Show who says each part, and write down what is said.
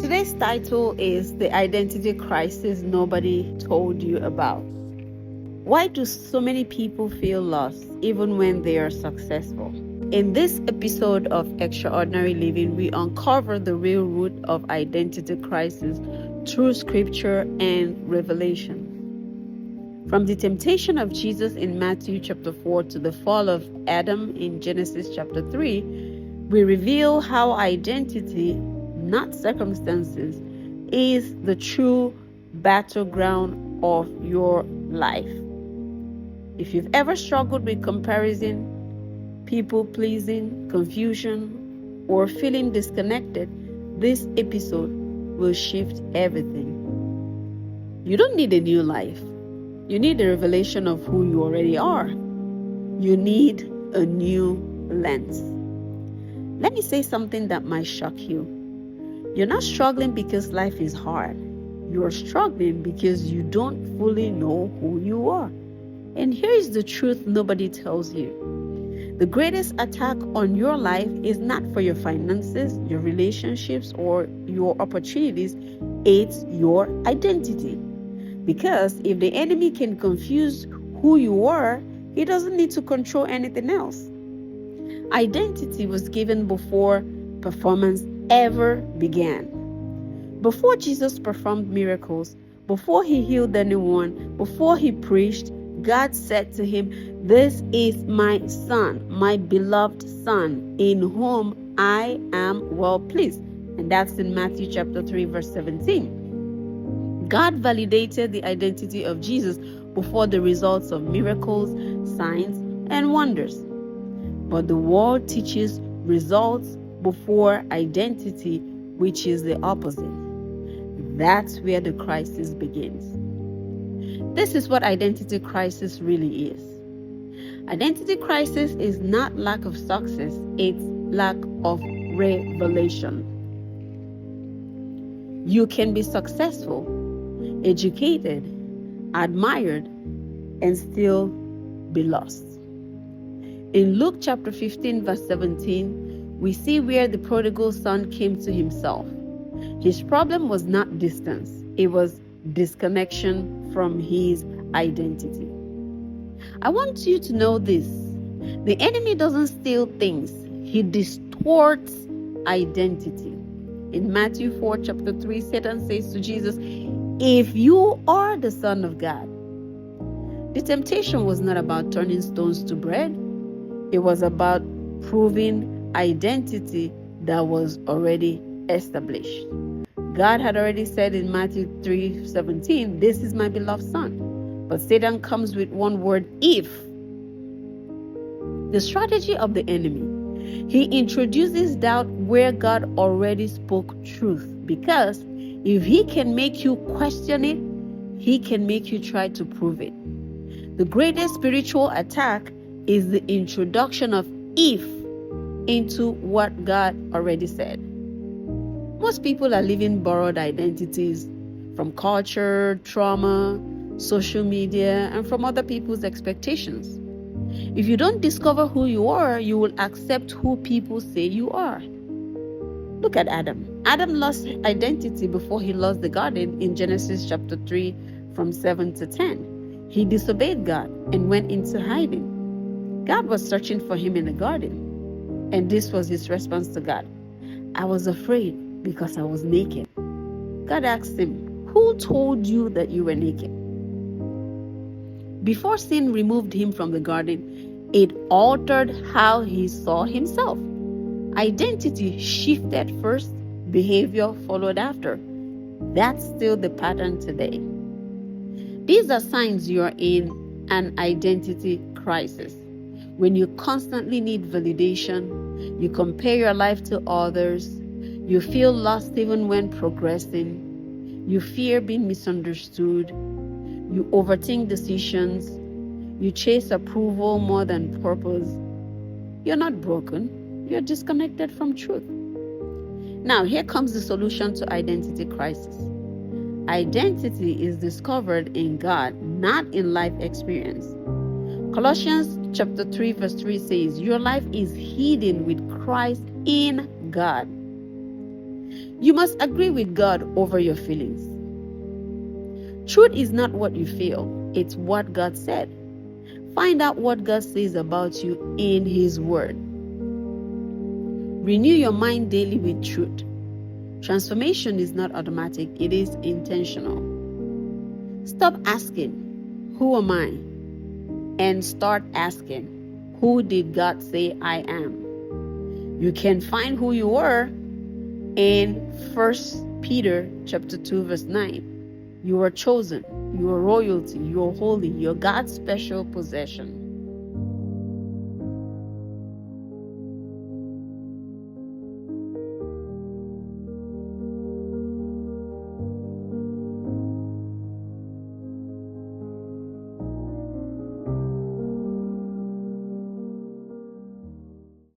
Speaker 1: Today's title is The Identity Crisis Nobody Told You About. Why do so many people feel lost even when they are successful? In this episode of Extraordinary Living, we uncover the real root of identity crisis through scripture and revelation. From the temptation of Jesus in Matthew chapter 4 to the fall of Adam in Genesis chapter 3, we reveal how identity, not circumstances, is the true battleground of your life. If you've ever struggled with comparison, people pleasing, confusion, or feeling disconnected, this episode will shift everything. You don't need a new life. You need a revelation of who you already are. You need a new lens. Let me say something that might shock you. You're not struggling because life is hard. You're struggling because you don't fully know who you are. And here is the truth nobody tells you. The greatest attack on your life is not for your finances, your relationships, or your opportunities. It's your identity. Because if the enemy can confuse who you are, he doesn't need to control anything else. Identity was given before performance ever began. Before Jesus performed miracles, before he healed anyone, before he preached, God said to him, "This is my son, my beloved son, in whom I am well pleased." And that's in Matthew chapter 3, verse 17. God validated the identity of Jesus before the results of miracles, signs, and wonders. But the world teaches results before identity, which is the opposite. That's where the crisis begins. This is what identity crisis really is. Identity crisis is not lack of success, it's lack of revelation. You can be successful, educated, admired, and still be lost. In Luke chapter 15, verse 17, we see where the prodigal son came to himself. His problem was not distance, it was disconnection from his identity. I want you to know this. The enemy doesn't steal things, he distorts identity. In Matthew 4, chapter 3, Satan says to Jesus, "If you are the Son of God." The temptation was not about turning stones to bread. It was about proving identity that was already established. God had already said in Matthew 3:17, "This is my beloved son." But Satan comes with one word, "if." The strategy of the enemy. He introduces doubt where God already spoke truth. Because if he can make you question it, he can make you try to prove it. The greatest spiritual attack is the introduction of "if" into what God already said. Most people are living borrowed identities from culture, trauma, social media, and from other people's expectations. If you don't discover who you are, you will accept who people say you are. Look at Adam. Adam lost identity before he lost the garden in Genesis chapter 3 from 7 to 10. He disobeyed God and went into hiding. God was searching for him in the garden. And this was his response to God. "I was afraid because I was naked." God asked him, "Who told you that you were naked?" Before sin removed him from the garden, it altered how he saw himself. Identity shifted first, behavior followed after. That's still the pattern today. These are signs you are in an identity crisis. When you constantly need validation, you compare your life to others, you feel lost even when progressing, you fear being misunderstood, you overthink decisions, you chase approval more than purpose. You're not broken, you're disconnected from truth. Now, here comes the solution to identity crisis. Identity is discovered in God, not in life experience. Colossians chapter 3 verse 3 says, "Your life is hidden with Christ in God." You must agree with God over your feelings. Truth is not what you feel, it's what God said. Find out what God says about you in His Word. Renew your mind daily with truth. Transformation is not automatic, it is intentional. Stop asking, "Who am I?" and start asking, "Who did God say I am?" You can find who you were in 1 Peter chapter 2 verse 9. You are chosen, you are royalty, you are holy, you're God's special possession.